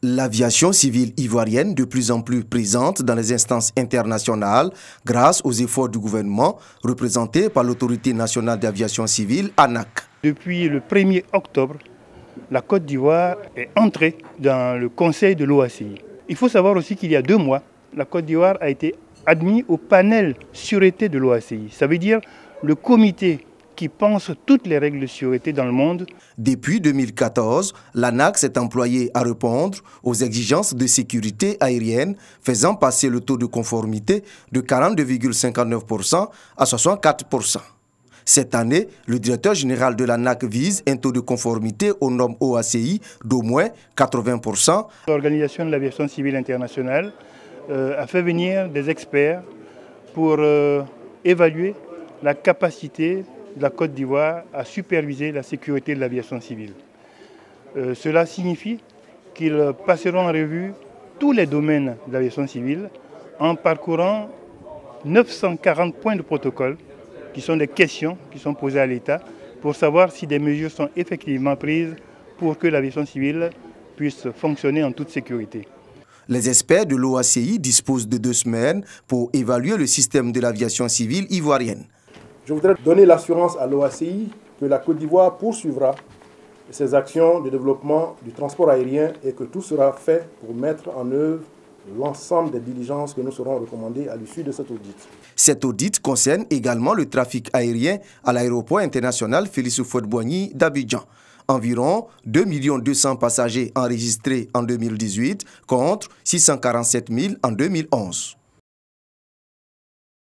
L'aviation civile ivoirienne, de plus en plus présente dans les instances internationales grâce aux efforts du gouvernement représenté par l'Autorité nationale d'aviation civile, ANAC. Depuis le 1er octobre, la Côte d'Ivoire est entrée dans le Conseil de l'OACI. Il faut savoir aussi qu'il y a 2 mois, la Côte d'Ivoire a été admise au panel sûreté de l'OACI. Ça veut dire le comité qui pense toutes les règles de sûreté dans le monde. Depuis 2014, l'ANAC s'est employée à répondre aux exigences de sécurité aérienne, faisant passer le taux de conformité de 42,59% à 64%. Cette année, le directeur général de l'ANAC vise un taux de conformité aux normes OACI d'au moins 80%. L'Organisation de l'aviation civile internationale a fait venir des experts pour évaluer la capacité de la Côte d'Ivoire à superviser la sécurité de l'aviation civile. Cela signifie qu'ils passeront en revue tous les domaines de l'aviation civile en parcourant 940 points de protocole qui sont des questions qui sont posées à l'État pour savoir si des mesures sont effectivement prises pour que l'aviation civile puisse fonctionner en toute sécurité. Les experts de l'OACI disposent de 2 semaines pour évaluer le système de l'aviation civile ivoirienne. Je voudrais donner l'assurance à l'OACI que la Côte d'Ivoire poursuivra ses actions de développement du transport aérien et que tout sera fait pour mettre en œuvre l'ensemble des diligences que nous serons recommandées à l'issue de cet audit. Cet audit concerne également le trafic aérien à l'aéroport international Félix Houphouët-Boigny d'Abidjan. Environ 2 200 000 passagers enregistrés en 2018 contre 647 000 en 2011.